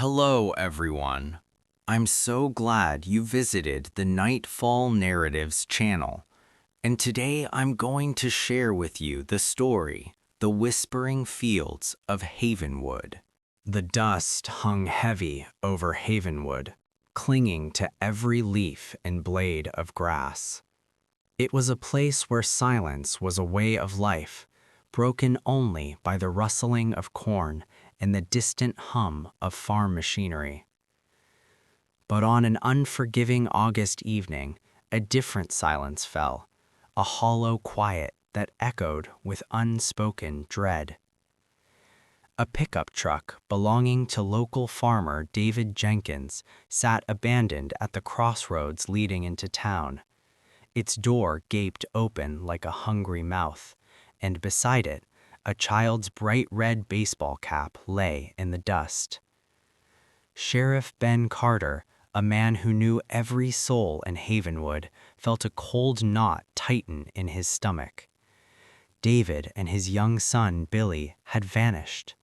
Hello, everyone. I'm so glad you visited the Nightfall Narratives channel, and today I'm going to share with you the story, The Whispering Fields of Havenwood. The dust hung heavy over Havenwood, clinging to every leaf and blade of grass. It was a place where silence was a way of life, broken only by the rustling of corn and the distant hum of farm machinery. But on an unforgiving August evening, a different silence fell, a hollow quiet that echoed with unspoken dread. A pickup truck belonging to local farmer David Jenkins sat abandoned at the crossroads leading into town. Its door gaped open like a hungry mouth, and beside it, a child's bright red baseball cap lay in the dust. Sheriff Ben Carter, a man who knew every soul in Havenwood, felt a cold knot tighten in his stomach. David and his young son Billy had vanished.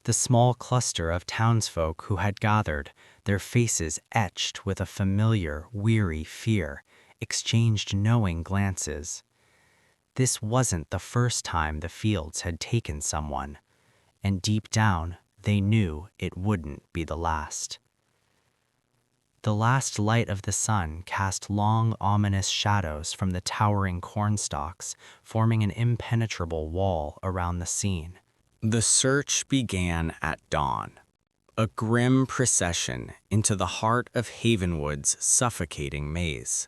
The small cluster of townsfolk who had gathered, their faces etched with a familiar, weary fear, exchanged knowing glances. This wasn't the first time the fields had taken someone, and deep down they knew it wouldn't be the last. The last light of the sun cast long, ominous shadows from the towering cornstalks, forming an impenetrable wall around the scene. The search began at dawn, a grim procession into the heart of Havenwood's suffocating maze.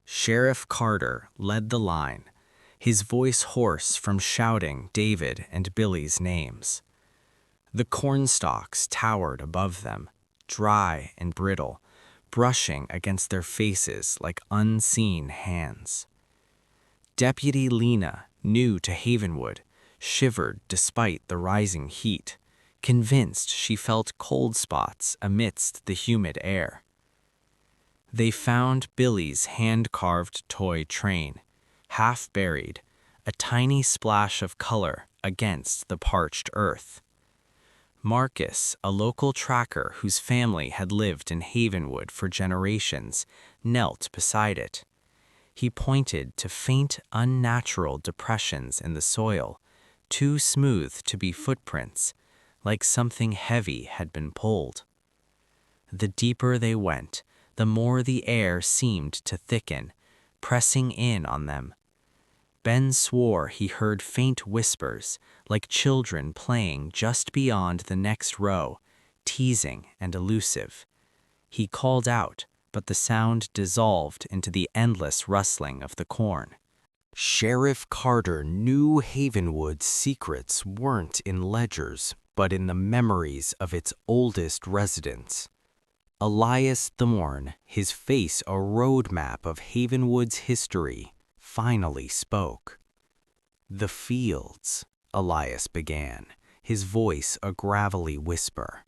Sheriff Carter led the line, his voice hoarse from shouting David and Billy's names. The cornstalks towered above them, dry and brittle, brushing against their faces like unseen hands. Deputy Lena, new to Havenwood, shivered despite the rising heat, convinced she felt cold spots amidst the humid air. They found Billy's hand-carved toy train, half buried, a tiny splash of color against the parched earth. Marcus, a local tracker whose family had lived in Havenwood for generations, knelt beside it. He pointed to faint, unnatural depressions in the soil, too smooth to be footprints, like something heavy had been pulled. The deeper they went, the more the air seemed to thicken, pressing in on them. Ben swore he heard faint whispers, like children playing just beyond the next row, teasing and elusive. He called out, but the sound dissolved into the endless rustling of the corn. Sheriff Carter knew Havenwood's secrets weren't in ledgers, but in the memories of its oldest residents. Elias Thorne, his face a roadmap of Havenwood's history, finally spoke. "The fields," Elias began, his voice a gravelly whisper.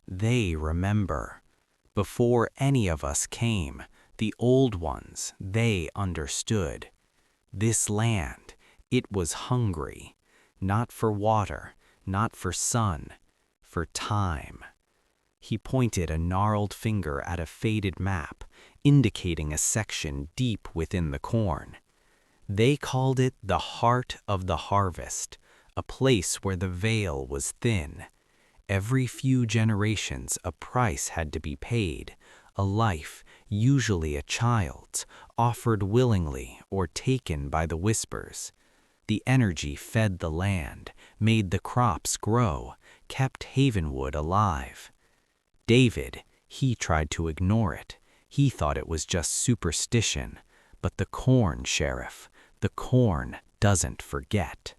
"They remember. Before any of us came, the old ones, they understood. This land, it was hungry, not for water, not for sun, for time." He pointed a gnarled finger at a faded map, indicating a section deep within the corn. They called it the heart of the harvest, a place where the veil was thin. Every few generations a price had to be paid, a life, usually a child's, offered willingly or taken by the whispers. The energy fed the land, made the crops grow, kept Havenwood alive. David, he tried to ignore it. He thought it was just superstition. But the corn, Sheriff, the corn doesn't forget.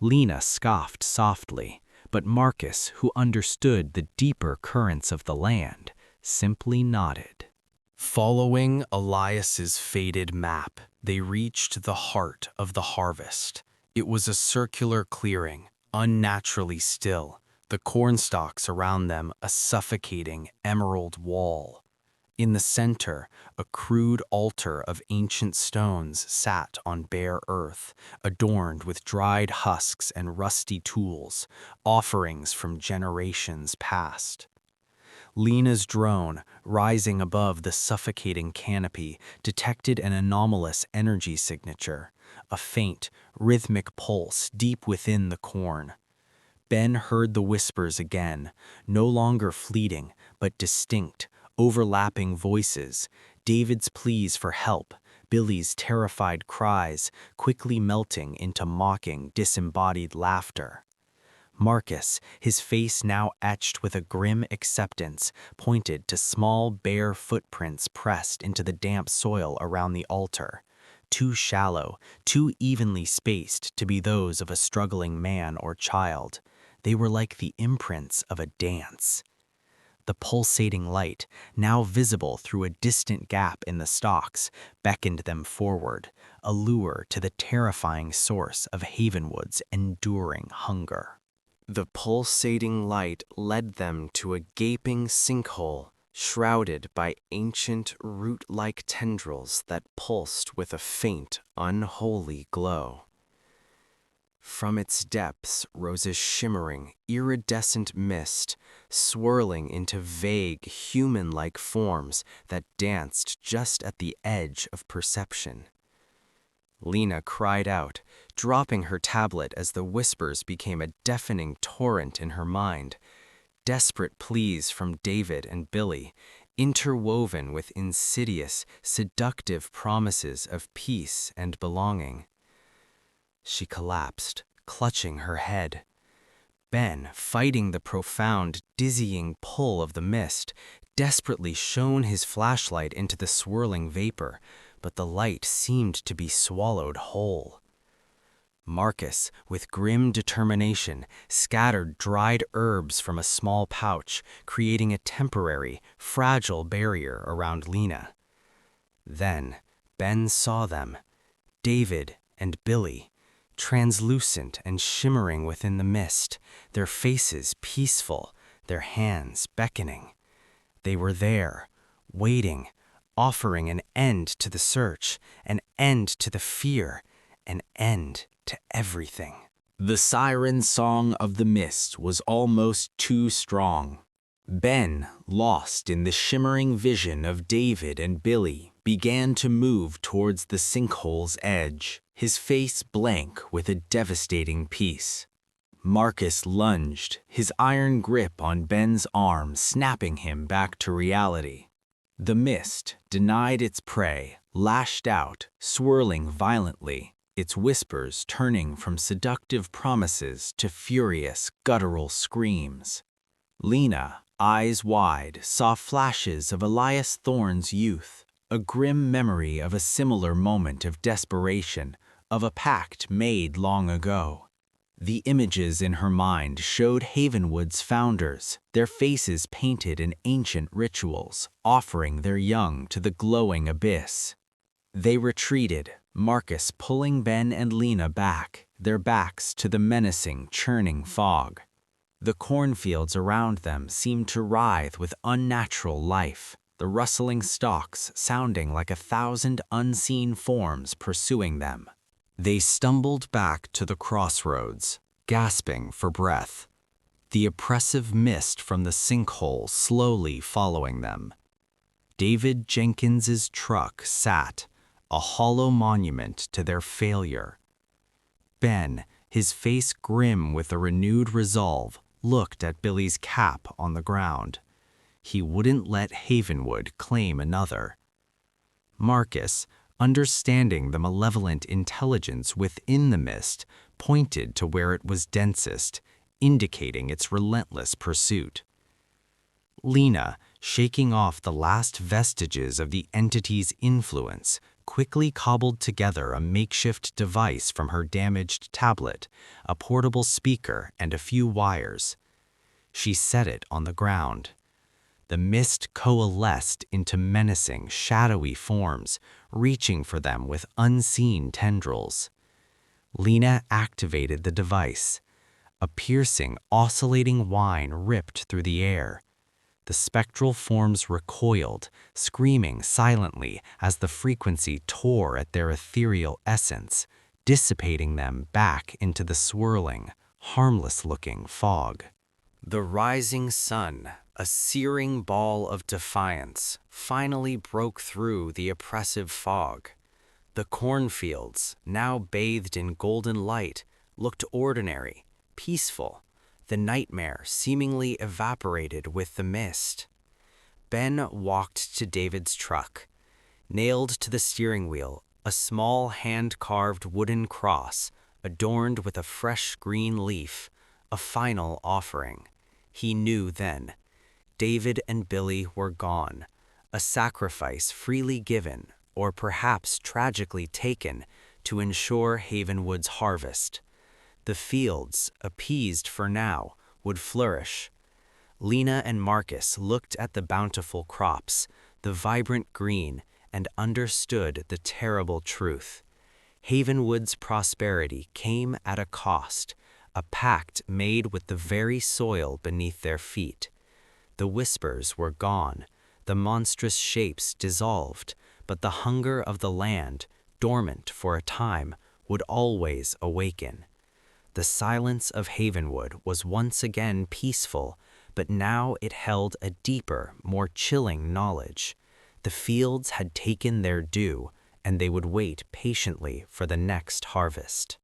Lena scoffed softly, but Marcus, who understood the deeper currents of the land, simply nodded. Following Elias's faded map, they reached the heart of the harvest. It was a circular clearing, unnaturally still, the cornstalks around them a suffocating emerald wall. In the center, a crude altar of ancient stones sat on bare earth, adorned with dried husks and rusty tools, offerings from generations past. Lena's drone, rising above the suffocating canopy, detected an anomalous energy signature, a faint, rhythmic pulse deep within the corn. Ben heard the whispers again, no longer fleeting, but distinct, overlapping voices, David's pleas for help, Billy's terrified cries, quickly melting into mocking, disembodied laughter. Marcus, his face now etched with a grim acceptance, pointed to small, bare footprints pressed into the damp soil around the altar. Too shallow, too evenly spaced to be those of a struggling man or child. They were like the imprints of a dance. The pulsating light, now visible through a distant gap in the stalks, beckoned them forward, a lure to the terrifying source of Havenwood's enduring hunger. The pulsating light led them to a gaping sinkhole, shrouded by ancient root-like tendrils that pulsed with a faint, unholy glow. From its depths rose a shimmering, iridescent mist, swirling into vague, human-like forms that danced just at the edge of perception. Lena cried out, dropping her tablet as the whispers became a deafening torrent in her mind. Desperate pleas from David and Billy, interwoven with insidious, seductive promises of peace and belonging. She collapsed, clutching her head. Ben, fighting the profound, dizzying pull of the mist, desperately shone his flashlight into the swirling vapor, but the light seemed to be swallowed whole. Marcus, with grim determination, scattered dried herbs from a small pouch, creating a temporary, fragile barrier around Lena. Then, Ben saw them, David and Billy, translucent and shimmering within the mist, their faces peaceful, their hands beckoning. They were there, waiting, offering an end to the search, an end to the fear, an end to everything. The siren song of the mist was almost too strong. Ben, lost in the shimmering vision of David and Billy, began to move towards the sinkhole's edge, his face blank with a devastating peace. Marcus lunged, his iron grip on Ben's arm snapping him back to reality. The mist, denied its prey, lashed out, swirling violently, its whispers turning from seductive promises to furious, guttural screams. Lena, eyes wide, saw flashes of Elias Thorne's youth, a grim memory of a similar moment of desperation, of a pact made long ago. The images in her mind showed Havenwood's founders, their faces painted in ancient rituals, offering their young to the glowing abyss. They retreated, Marcus pulling Ben and Lena back, their backs to the menacing, churning fog. The cornfields around them seemed to writhe with unnatural life, the rustling stalks sounding like 1,000 unseen forms pursuing them. They stumbled back to the crossroads, gasping for breath, the oppressive mist from the sinkhole slowly following them. David Jenkins's truck sat, a hollow monument to their failure. Ben, his face grim with a renewed resolve, looked at Billy's cap on the ground. He wouldn't let Havenwood claim another. Marcus, understanding the malevolent intelligence within the mist, pointed to where it was densest, indicating its relentless pursuit. Lena, shaking off the last vestiges of the entity's influence, quickly cobbled together a makeshift device from her damaged tablet, a portable speaker and a few wires. She set it on the ground. The mist coalesced into menacing, shadowy forms, reaching for them with unseen tendrils. Lena activated the device. A piercing, oscillating whine ripped through the air. The spectral forms recoiled, screaming silently as the frequency tore at their ethereal essence, dissipating them back into the swirling, harmless-looking fog. The rising sun, a searing ball of defiance, finally broke through the oppressive fog. The cornfields, now bathed in golden light, looked ordinary, peaceful, the nightmare seemingly evaporated with the mist. Ben walked to David's truck. Nailed to the steering wheel, a small hand-carved wooden cross, adorned with a fresh green leaf, a final offering. He knew then. David and Billy were gone, a sacrifice freely given, or perhaps tragically taken, to ensure Havenwood's harvest. The fields, appeased for now, would flourish. Lena and Marcus looked at the bountiful crops, the vibrant green, and understood the terrible truth. Havenwood's prosperity came at a cost, a pact made with the very soil beneath their feet. The whispers were gone, the monstrous shapes dissolved, but the hunger of the land, dormant for a time, would always awaken. The silence of Havenwood was once again peaceful, but now it held a deeper, more chilling knowledge. The fields had taken their due, and they would wait patiently for the next harvest.